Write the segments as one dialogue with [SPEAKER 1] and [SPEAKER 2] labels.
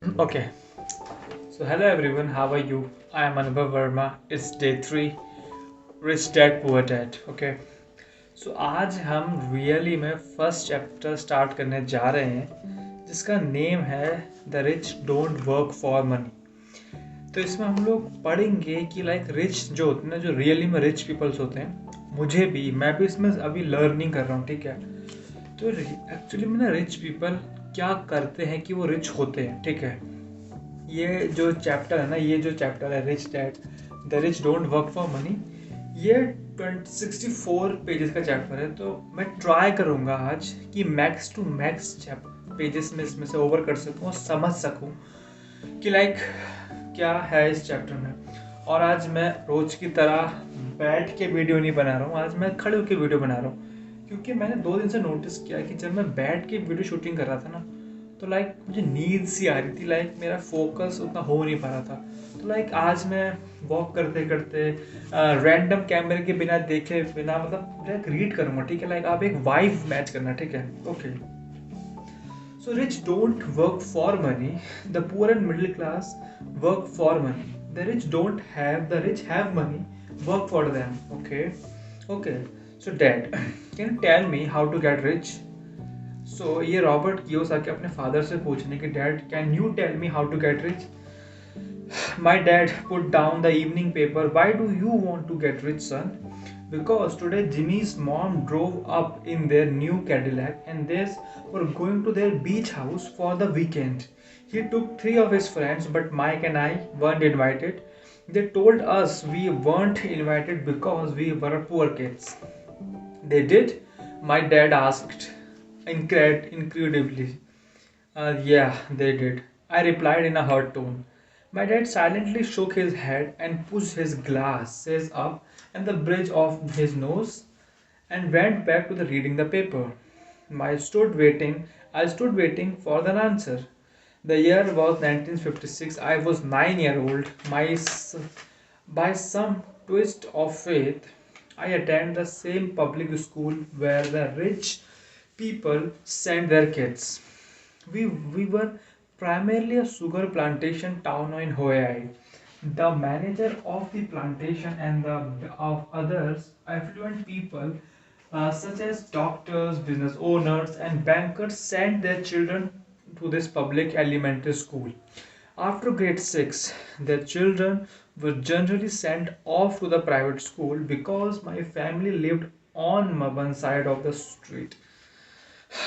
[SPEAKER 1] Okay, so hello everyone, how are you? I am Anubhav Verma. It's day 3, Rich Dad Poor Dad. Okay, so आज हम really में first chapter start करने जा रहे हैं जिसका नेम है the rich don't work for money. तो इसमें हम लोग पढ़ेंगे कि लाइक रिच जो होते हैं ना, जो रियली में रिच पीपल्स होते हैं, मैं भी इसमें अभी लर्निंग कर रहा हूँ, ठीक है। तो एक्चुअली में ना रिच पीपल क्या करते हैं कि वो रिच होते हैं, ठीक है। ये जो चैप्टर है ना, ये जो चैप्टर है rich dad the rich don't work for money, ये 64 पेजेस का चैप्टर है। तो मैं ट्राई करूँगा आज कि मैक्स टू मैक्स पेजेस में इसमें से ओवर कर सकूँ और समझ सकूँ कि लाइक क्या है इस चैप्टर में। और आज मैं रोज की तरह बैठ के वीडियो नहीं बना रहा हूँ, आज मैं खड़े होकर वीडियो बना रहा हूँ, क्योंकि मैंने 2 दिन से नोटिस किया कि जब मैं बैठ के वीडियो शूटिंग कर रहा था ना, तो लाइक मुझे नींद सी आ रही थी, लाइक मेरा फोकस उतना हो नहीं पा रहा था। तो लाइक आज मैं वॉक करते करते रैंडम कैमरे के बिना देखे बिना मतलब लाइक रीड करूँगा, ठीक है। लाइक आप एक वाइब मैच करना, ठीक है। Okay, so rich don't work for money. The poor and middle class work for money. The rich don't have, the rich have money, work for them. Okay. Okay. So dad, can you tell me how to get rich? So ये Robert कियोस आके अपने father से पूछने कि dad can you tell me how to get rich. My dad put down the evening paper. Why do you want to get rich, son? Because today Jimmy's mom drove up in their new Cadillac and they were going to their beach house for the weekend. He took 3 of his friends, but Mike and I weren't invited. They told us we weren't invited because we were poor kids. They did? My dad asked incredibly. Yeah, they did. I replied in a hurt tone. My dad silently shook his head and pushed his glasses up and the bridge of his nose and went back to the reading the paper. I stood waiting for the answer. The year was 1956. I was 9 year old. By some twist of fate, I attend the same public school where the rich people send their kids. We were primarily a sugar plantation town in Hawaii. The manager of the plantation and the of others affluent people, such as doctors, business owners, and bankers, sent their children to this public elementary school. After grade 6, their children were generally sent off to the private school because my family lived on one side of the street.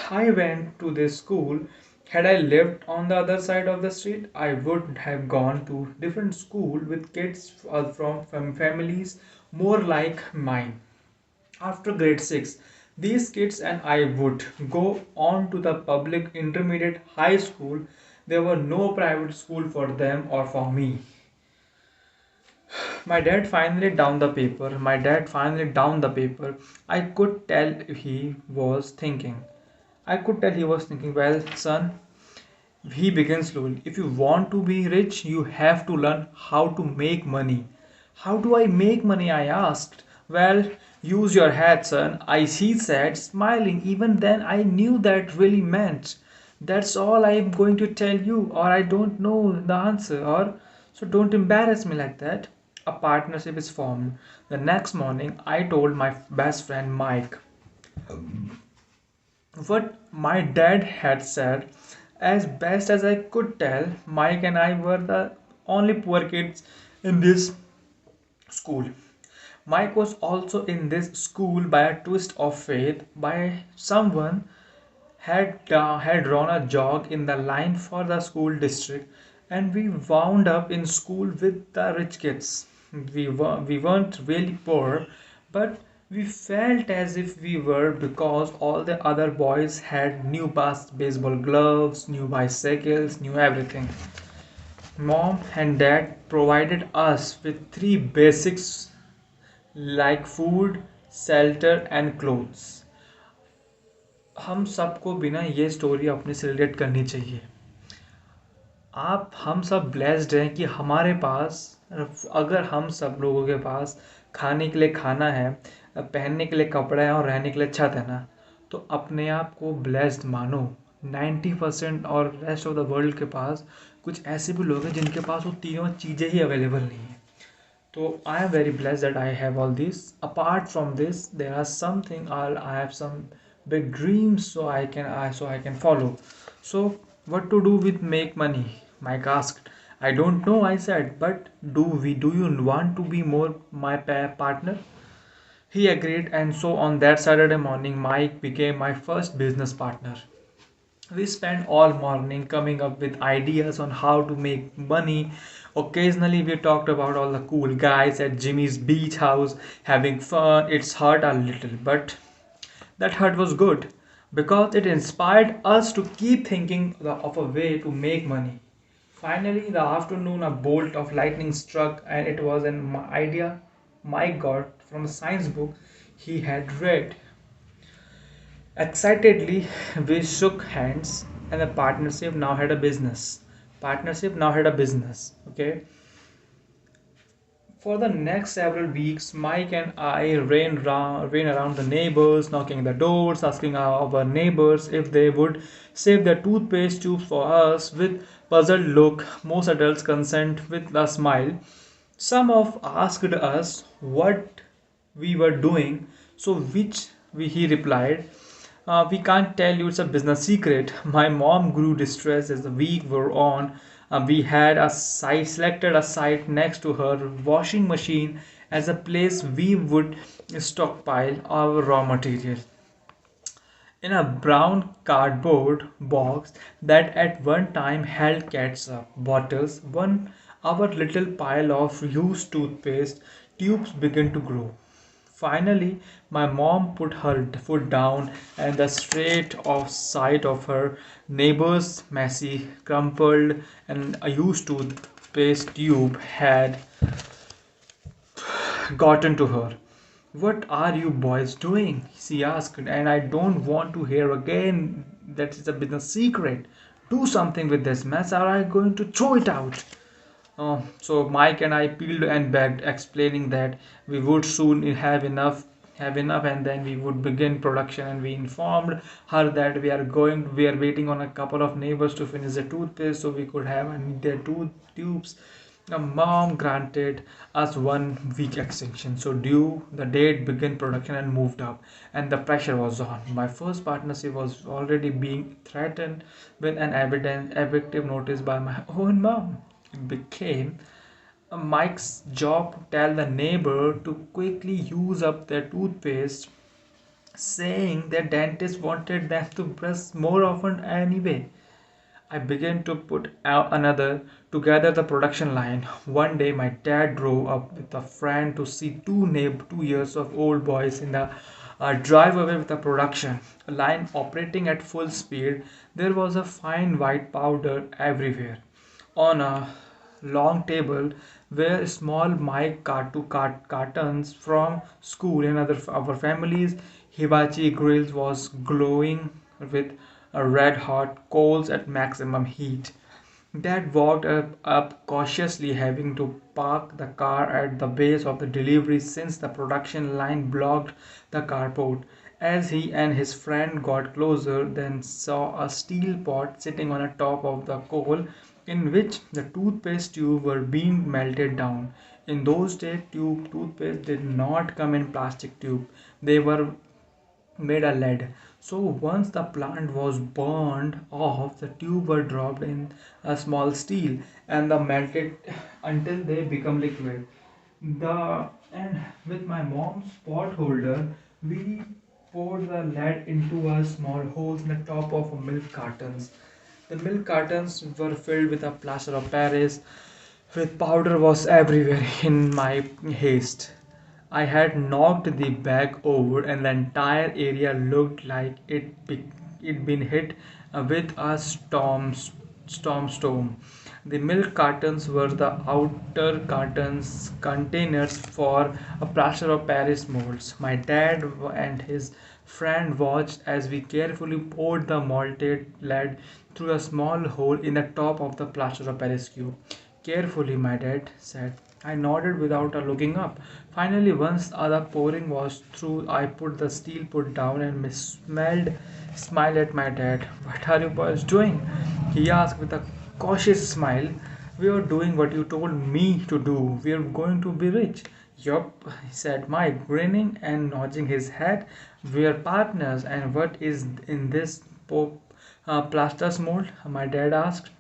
[SPEAKER 1] I went to this school. Had I lived on the other side of the street, I would have gone to different school with kids from families more like mine. After grade 6, these kids and I would go on to the public intermediate high school. There were no private school for them or for me. My dad finally down the paper. I could tell he was thinking. Well, son, he began slowly. If you want to be rich, you have to learn how to make money. How do I make money? I asked. Well, use your head, son. He said, smiling. Even then, I knew that really meant. That's all I am going to tell you, or I don't know the answer, or so don't embarrass me like that. A partnership is formed. The next morning, I told my best friend Mike what my dad had said. As best as I could tell, Mike and I were the only poor kids in this school. Mike was also in this school by a twist of fate, by someone had drawn a jog in the line for the school district, and we wound up in school with the rich kids. We weren't really poor, but we felt as if we were because all the other boys had new baseball gloves, new bicycles, new everything. Mom and dad provided us with three basics like food, shelter, and clothes. हम सबको बिना ये story अपने से relate करनी चाहिए। आप हम सब ब्लेस्ड हैं कि हमारे पास, अगर हम सब लोगों के पास खाने के लिए खाना है, पहनने के लिए कपड़ा है और रहने के लिए छत है ना, तो अपने आप को ब्लेस्ड मानो। 90% और रेस्ट ऑफ द वर्ल्ड के पास कुछ ऐसे भी लोग हैं जिनके पास वो तीनों चीज़ें ही अवेलेबल नहीं है. So I am very blessed that I have all this. Apart from this, there are something I have some big dreams, so I can follow. So what to do with make money? Mike asked. I don't know, I said. But do you want to be more my partner? He agreed, and so on that Saturday morning, Mike became my first business partner. We spent all morning coming up with ideas on how to make money. Occasionally, we talked about all the cool guys at Jimmy's beach house having fun. It's hurt a little, but that hurt was good because it inspired us to keep thinking of a way to make money. Finally, in the afternoon, a bolt of lightning struck, and it was an idea Mike got from a science book he had read. Excitedly, we shook hands, and the partnership now had a business. Partnership now had a business. Okay. For the next several weeks, Mike and I ran around the neighbors, knocking the doors, asking our neighbors if they would save their toothpaste tubes for us. With puzzled look, most adults consent with a smile. Some of asked us what we were doing, so he replied, we can't tell you, it's a business secret. My mom grew distressed as the week wore on. We had a site selected a site next to her washing machine as a place we would stockpile our raw material. In a brown cardboard box that at one time held ketchup bottles, our little pile of used toothpaste tubes began to grow. Finally, my mom put her foot down, and the straight off side of her neighbor's messy, crumpled, and a used toothpaste tube had gotten to her. What are you boys doing? She asked, and I don't want to hear again that it's a business secret. Do something with this mess, or I'm going to throw it out. So Mike and I peeled and begged, explaining that we would soon have enough, and then we would begin production. And we informed her that we are waiting on a couple of neighbors to finish the toothpaste, so we could have their tooth tubes. Mom granted us 1 week extension. So due the date began production and moved up, and the pressure was on. My first partnership was already being threatened with an evictive notice by my own mom. It became Mike's job to tell the neighbor to quickly use up their toothpaste, saying their dentist wanted them to brush more often anyway. I began to put out another together the production line. One day my dad drove up with a friend to see 2 years of old boys in the driveway with the production line operating at full speed. There was a fine white powder everywhere. On a long table were small mic cartons from school and other our families. Hibachi grills was glowing with a red hot coals at maximum heat. Dad walked up cautiously, having to park the car at the base of the delivery since the production line blocked the carport. As he and his friend got closer, then saw a steel pot sitting on the top of the coal in which the toothpaste tube were being melted down. In those days, toothpaste did not come in plastic tube. They were made a lead. So once the plant was burned off, the tube were dropped in a small steel and the melted until they become liquid. The and with my mom's pot holder, we poured the lead into a small holes in the top of milk cartons. The milk cartons were filled with a plaster of Paris, with powder was everywhere in my haste. I had knocked the bag over, and the entire area looked like it been hit with a storm. The milk cartons were the outer cartons containers for a plaster of Paris molds. My dad and his friend watched as we carefully poured the malted lead through a small hole in the top of the plaster of Paris cube. Carefully, my dad said. I nodded without looking up. Finally, once the pouring was through, I put the steel pot down and smiled at my dad. What are you boys doing? He asked with a cautious smile. We are doing what you told me to do. We are going to be rich. Yup, said Mike, grinning and nodding his head. We are partners, and what is in this plaster's mold? My dad asked.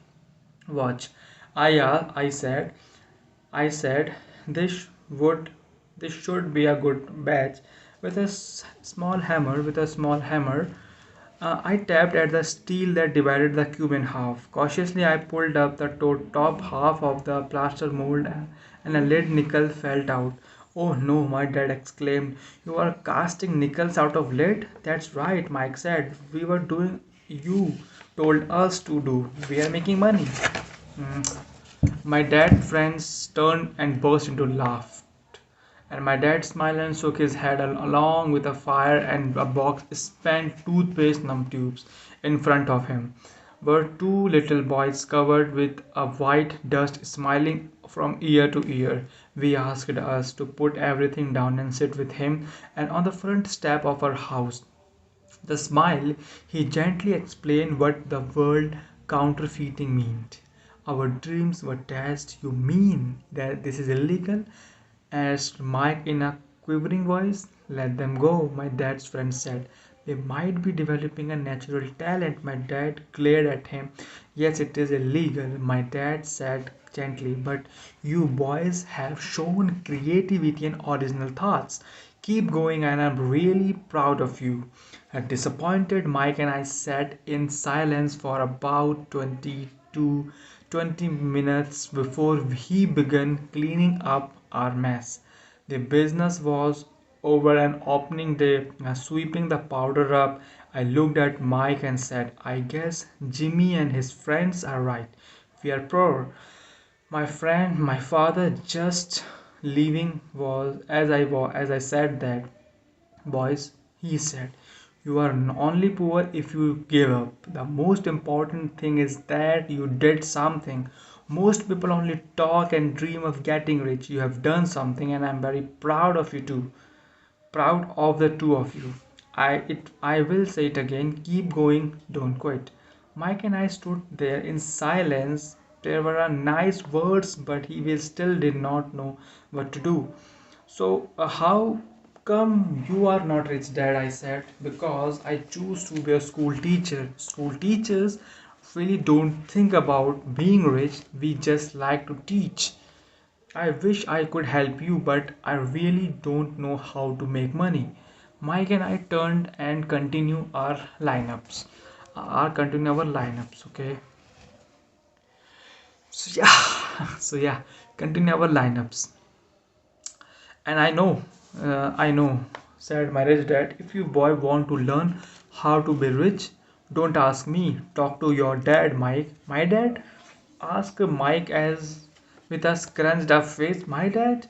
[SPEAKER 1] Watch. I said, this would, this should be a good batch. With a small hammer, I tapped at the steel that divided the cube in half. Cautiously, I pulled up the top half of the plaster mold, and a lead nickel fell out. Oh no, my dad exclaimed. You are casting nickels out of lead? That's right, Mike said. We were doing you told us to do. We are making money. Mm. My dad's friends turned and burst into laugh. And my dad smiled and shook his head along with a fire and a box spent toothpaste numb tubes in front of him were two little boys covered with a white dust smiling from ear to ear. We asked us to put everything down and sit with him and on the front step of our house. The smile, he gently explained what the word counterfeiting meant. Our dreams were dashed. You mean that this is illegal? Asked Mike in a quivering voice. Let them go, my dad's friend said. They might be developing a natural talent. My dad glared at him. Yes, it is illegal, my dad said gently, but you boys have shown creativity and original thoughts. Keep going, and I'm really proud of you. Disappointed, Mike and I sat in silence for about 20 minutes before he began cleaning up our mess. The business was over an opening day, sweeping the powder up. I looked at Mike and said, I guess Jimmy and his friends are right. We are poor. My father just leaving was as I said that. Boys, he said, you are only poor if you give up. The most important thing is that you did something. Most people only talk and dream of getting rich. You have done something, and I'm very proud of you too. Proud of the two of you. I will say it again. Keep going, don't quit. Mike and I stood there in silence. There were nice words, but he will still did not know what to do. So, how come you are not rich, Dad? I said, because I choose to be a school teacher. School teachers really don't think about being rich, we just like to teach. I wish I could help you, but I really don't know how to make money. Mike and I turned and continue our lineups, okay? So yeah, so yeah, continue our lineups. And I know, said my rich dad, if you boy want to learn how to be rich, don't ask me. Talk to your dad, Mike. My dad? Asked Mike as with a scrunched up face. My dad?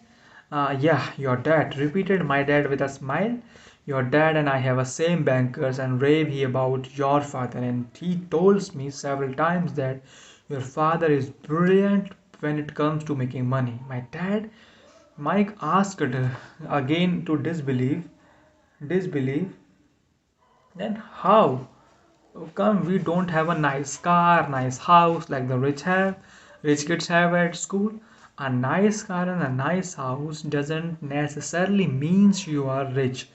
[SPEAKER 1] Yeah, your dad, repeated my dad with a smile. Your dad and I have a same bankers and rave he about your father, and he told me several times that your father is brilliant when it comes to making money. My dad? Mike asked again to disbelief. Then how come we don't have a nice car, nice house like the rich kids have at school? A nice car and a nice house doesn't necessarily means you are rich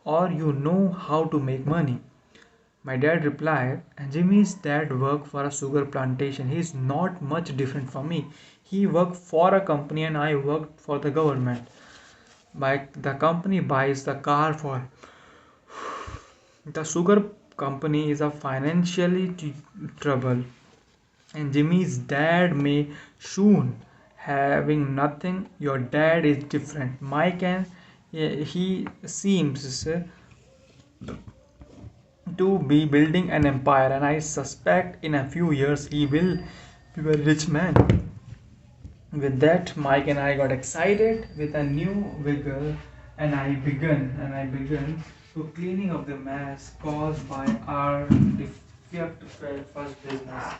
[SPEAKER 1] or you know how to make money. My dad replied, Jimmy's dad worked for a sugar plantation. He's not much different from me. He worked for a company and I worked for the government. The company buys the car for the sugar company is a financially trouble, and Jimmy's dad may soon having nothing. Your dad is different. Mike and he seems to be building an empire, and I suspect in a few years he will be a rich man. With that, Mike and I got excited with a new vigor, and I began to cleaning up the mess caused by our defunct first business.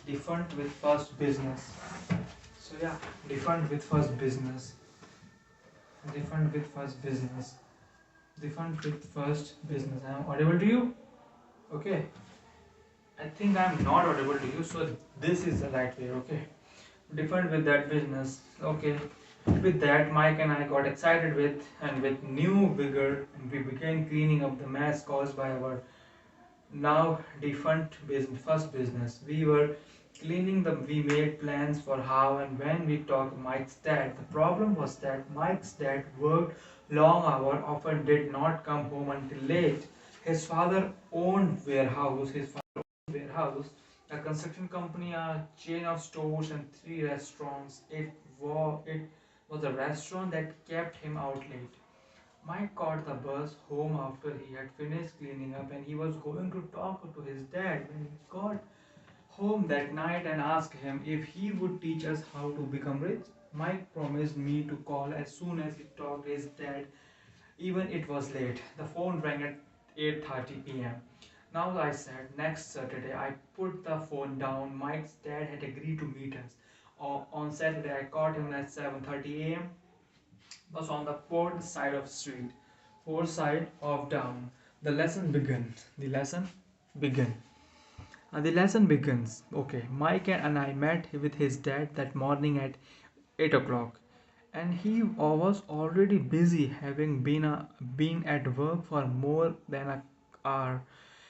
[SPEAKER 1] Defunct with first business. So yeah, defund with first business. Defund with first business. Defund with first business. I'm audible to you? Okay. I think I'm not audible to you, so this is the right way, okay? Defund with that business. Okay. With that, Mike and I got excited with new vigor, and we began cleaning up the mess caused by our now defunct business, first business. We made plans for how and when we talked to Mike's dad. The problem was that Mike's dad worked long hours, often did not come home until late. His father owned warehouse, a construction company, a chain of stores, and three restaurants. It was a restaurant that kept him out late. Mike caught the bus home after he had finished cleaning up, and he was going to talk to his dad when he got home that night and asked him if he would teach us how to become rich. Mike promised me to call as soon as he talked to his dad, even it was late. The phone rang at 8:30 p.m. Now I said next Saturday. I put the phone down. Mike's dad had agreed to meet us. On Saturday I caught him at 7:30 a.m. Was on the port side of street, fourth side of down. The lesson began. Began. The lesson begins. Okay, Mike and I met with his dad that morning at 8 o'clock, and he was already busy, having been at work for more than an hour.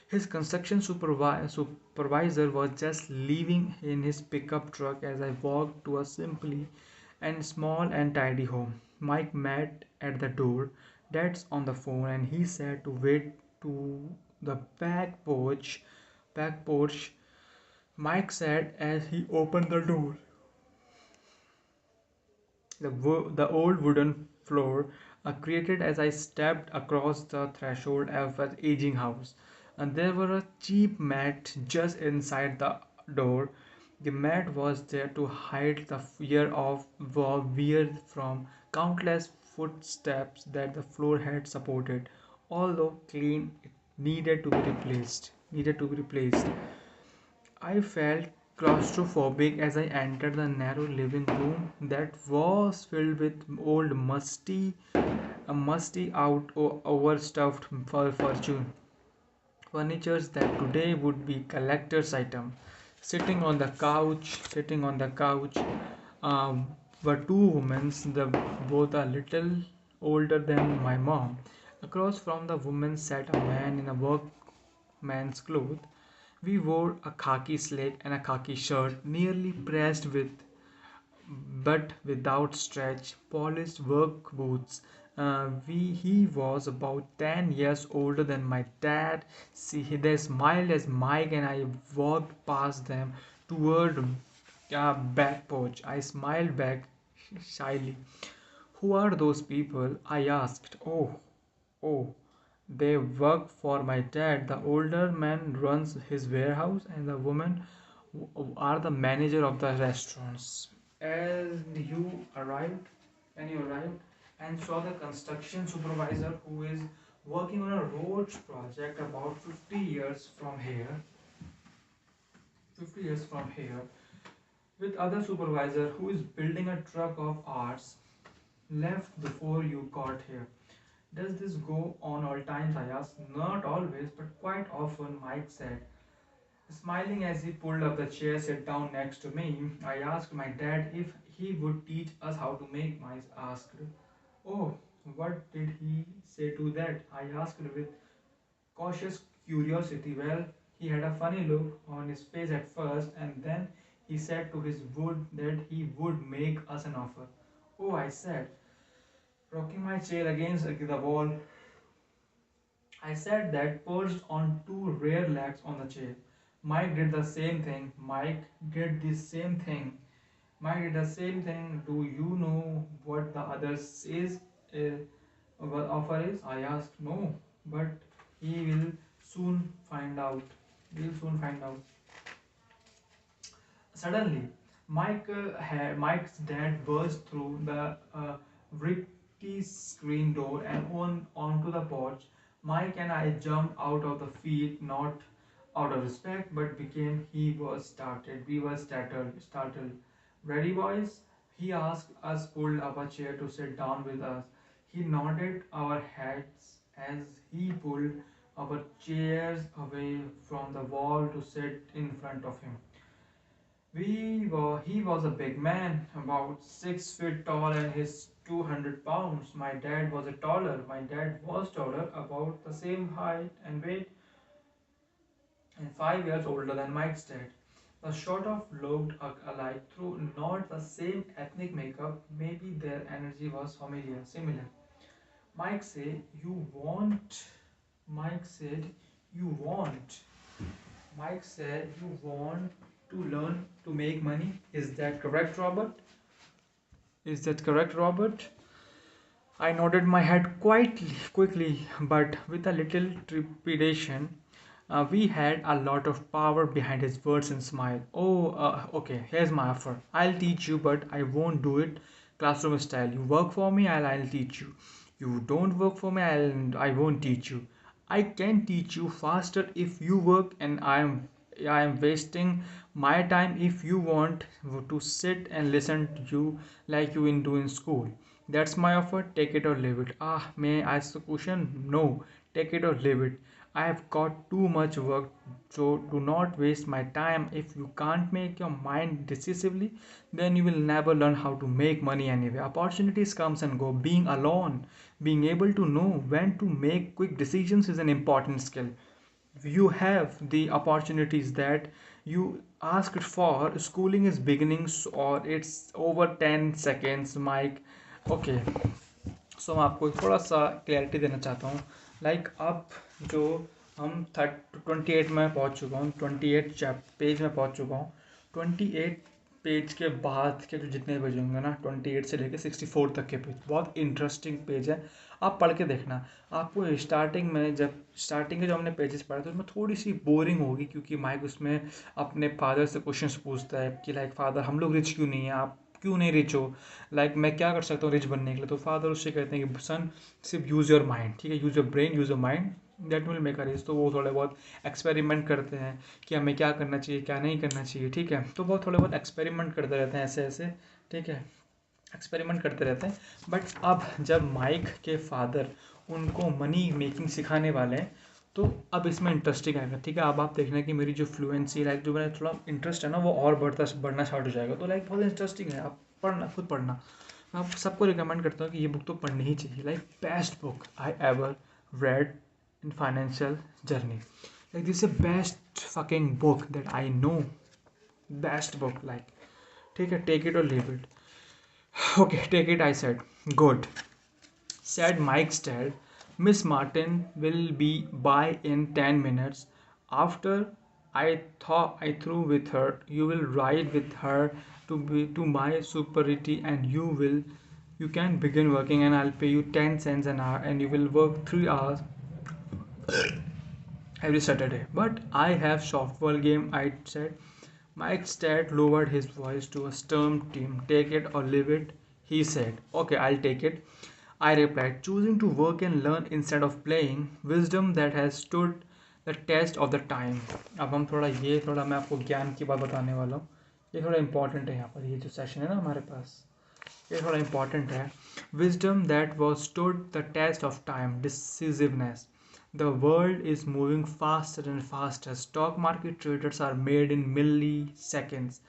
[SPEAKER 1] His construction supervisor was just leaving in his pickup truck as I walked to a simply and small and tidy home. Mike met at the door. Dad's on the phone, and he said to wait to the Back porch, Mike said as he opened the door. The old wooden floor created as I stepped across the threshold of an aging house, and there were a cheap mat just inside the door. The mat was there to hide the fear of wear from countless footsteps that the floor had supported. Although clean, it needed to be replaced. I felt claustrophobic as I entered the narrow living room that was filled with old, musty out overstuffed furnitures that today would be collector's item. Sitting on the couch, um, were two women, both a little older than my mom. Across from the woman sat a man in a workman's clothes. We wore a khaki slate and a khaki shirt, nearly pressed but without stretch, polished work boots. He was about 10 years older than my dad. See, they smiled as Mike and I walked past them toward back porch. I smiled back shyly. Who are those people? I asked. Oh, they work for my dad. The older man runs his warehouse, and the women are the manager of the restaurants. And you arrived and saw the construction supervisor who is working on a roads project about 50 years from here, with other supervisor who is building a truck of ours left before you got here. Does this go on all times? I asked. Not always, but quite often, Mike said, smiling as he pulled up the chair, sat down next to me. I asked my dad if he would teach us how to make mice. Asked, oh, what did he say to that? I asked with cautious curiosity. Well, he had a funny look on his face at first, and then he said to his wood that he would make us an offer. Oh, I said, rocking my chair against the wall. I sat that perched on two rear legs on the chair. Mike did the same thing. Did the same thing. Mike did the same thing. Do you know what the other is? Uh, what offer is? I asked. No, but he will soon find out. We'll soon find out. Suddenly, Mike's dad burst through the rickety screen door and onto the porch. Mike and I jumped out of the field, not out of respect, but became he was started. We were startled. Ready, boys? He asked us, pulled up a chair to sit down with us. He nodded our heads as he pulled our chairs away from the wall to sit in front of him. He was a big man, about 6 feet tall, and his 200 pounds. My dad was taller, about the same height and weight, and 5 years older than Mike's dad. The sort of looked alike through not the same ethnic makeup. Maybe their energy was similar. Mike said, "You want." Mike said, "You want." Mike said, "You want to learn to make money. Is that correct, Robert? Is that correct, Robert?" I nodded my head quickly, but with a little trepidation. We had a lot of power behind his words and smile. "Oh, okay, here's my offer. I'll teach you, but I won't do it classroom style. You work for me, I'll teach you. You don't work for me, I won't teach you. I can teach you faster if you work, and I am wasting my time if you want to sit and listen to you like you in doing school. That's my offer. Take it or leave it." Ah, may I ask the question? No, take it or leave it. I have got too much work, so do not waste my time. If you can't make your mind decisively, then you will never learn how to make money anyway. Opportunities comes and go. Being alone, being able to know when to make quick decisions is an important skill. You have the opportunities that you asked for. Schooling is beginning or it's over 10 seconds, Mike. Okay, सो मैं आपको थोड़ा सा clarity देना चाहता हूँ। Like अब जो हम 28 में पहुँच चुका हूँ, 28 पेज में पहुँच चुका हूँ। 28 पेज के बाद के जो जितने पेज होंगे ना, 28 से लेकर 64 तक के पेज बहुत इंटरेस्टिंग पेज है। आप पढ़ के देखना। आपको स्टार्टिंग के जो हमने पेजेस पढ़े थे उसमें थोड़ी सी बोरिंग होगी, क्योंकि माइक उसमें अपने फादर से क्वेश्चंस पूछता है कि लाइक फादर हम लोग रिच क्यों नहीं है, आप क्यों नहीं रिच हो, लाइक मैं क्या कर सकता हूँ रिच बनने के लिए। तो फादर उससे कहते हैं कि सन सिर्फ यूज़ योर माइंड, ठीक है, use your brain, use your mind, that will make a rich. तो वो थोड़े बहुत एक्सपेरिमेंट करते हैं कि हमें क्या करना चाहिए क्या नहीं करना चाहिए, ठीक है। तो वो थोड़े बहुत एक्सपेरिमेंट करते रहते हैं ऐसे ऐसे, ठीक है, एक्सपेरिमेंट करते रहते हैं। बट अब जब माइक के फादर उनको मनी मेकिंग सिखाने वाले हैं, तो अब इसमें इंटरेस्टिंग आएगा, ठीक है। अब आप देखना कि मेरी जो फ्लुएंसी, लाइक जो मेरा थोड़ा इंटरेस्ट है ना, वो और बढ़ना स्टार्ट हो जाएगा। तो लाइक बहुत इंटरेस्टिंग है, आप पढ़ना, खुद पढ़ना। मैं आप सबको रिकमेंड करता हूँ कि ये बुक तो पढ़नी ही चाहिए। Like best book I ever read in financial journey. Like this is best fucking book that I know, best book like, ठीक है। टेक इट और leave it. Okay, take it, I said. Good, said Mike's dad. Miss Martin will be by in 10 minutes. After I thought I through with her, you will ride with her to my superiority, and you can begin working, and I'll pay you 10 cents an hour, and you will work 3 hours every Saturday. But I have softball game, I said. Mike's dad lowered his voice to a stern tone. Take it or leave it, he said. Okay, I'll take it, I replied, choosing to work and learn instead of playing. Wisdom that has stood the test of the time. अब हम थोड़ा मैं आपको ज्ञान की बात बताने वाला हूँ। ये थोड़ा इंपॉर्टेंट है यहाँ पर, ये जो सेशन है ना हमारे पास, ये थोड़ा इंपॉर्टेंट है। Wisdom that was stood the test of time. Decisiveness. The world is moving faster and faster. Stock market traders are made in milliseconds.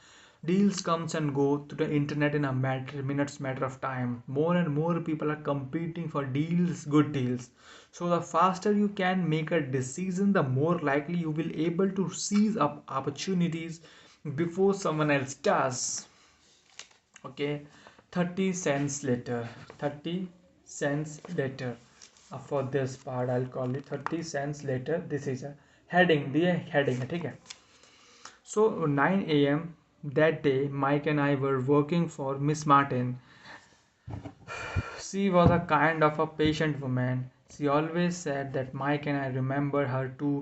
[SPEAKER 1] Deals comes and go to the internet in a matter of time. More and more people are competing for deals, good deals. So the faster you can make a decision, the more likely you will able to seize up opportunities before someone else does. Okay, 30 cents later. 30 cents later. For this part I'll call it 30 cents later. This is a heading, the heading है, ठीक है। So 9 a.m. that day, Mike and I were working for Miss Martin. She was a kind of a patient woman. She always said that Mike and I remember her two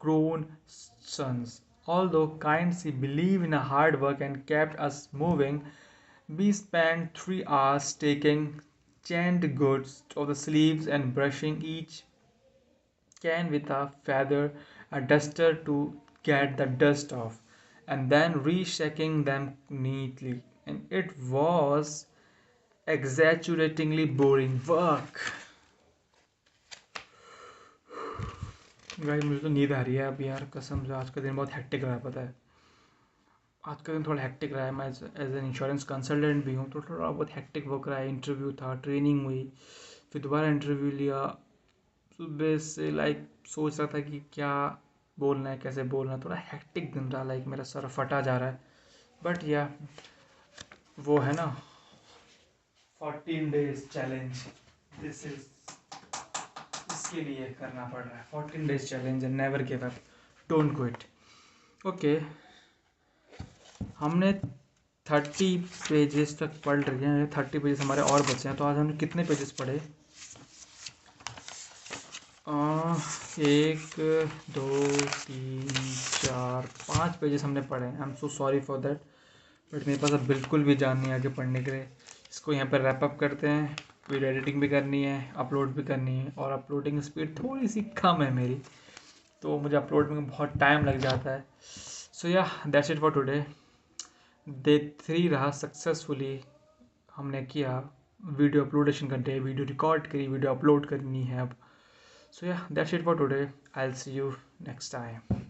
[SPEAKER 1] grown sons. Although kind, she believed in a hard work and kept us moving. We spent 3 hours taking chained goods of the sleeves and brushing each can with a feather, a duster to get the dust off, and then reshacking them neatly. And It was exaggeratingly boring work. Guys मुझे तो नींद आ रही है अब यार, कसम से आज का दिन बहुत हेक्टिक रहा है, पता है आज का दिन थोड़ा हेक्टिक रहा है। मैं एज एन इंश्योरेंस कंसल्टेंट भी हूँ, तो थोड़ा बहुत हेक्टिक वर्क रहा है। इंटरव्यू था, ट्रेनिंग हुई, फिर दोबारा इंटरव्यू लिया। सुबह से लाइक सोच रहा था कि क्या बोलना है, कैसे बोलना है। थोड़ा हेक्टिक दिन रहा, लाइक मेरा सर फटा जा रहा है। बट या वो है ना 14 days चैलेंज, दिस इज इसके लिए करना पड़ रहा है। 14 days challenge and never give up, don't quit. Okay, हमने 30 पेजेस तक पढ़ रहे हैं, 30 पेजेस हमारे और बचे हैं। तो आज हमने कितने पेजेस पढ़े? 1 2 3 4 5 पेजेस हमने पढ़े हैं। I am so sorry for that, but मेरे पास अब बिल्कुल भी जान नहीं आगे पढ़ने के लिए। इसको यहाँ पर रैप अप करते हैं। वीडियो एडिटिंग भी करनी है, अपलोड भी करनी है, और अपलोडिंग स्पीड थोड़ी सी कम है मेरी, तो मुझे अपलोड में बहुत टाइम लग जाता है। सो या that's it for today. Day 3 रहा सक्सेसफुली, हमने किया। वीडियो अपलोडेशन का डे, वीडियो रिकॉर्ड करी, वीडियो अपलोड करनी है अब। सो या that's it for today. I will see you next time.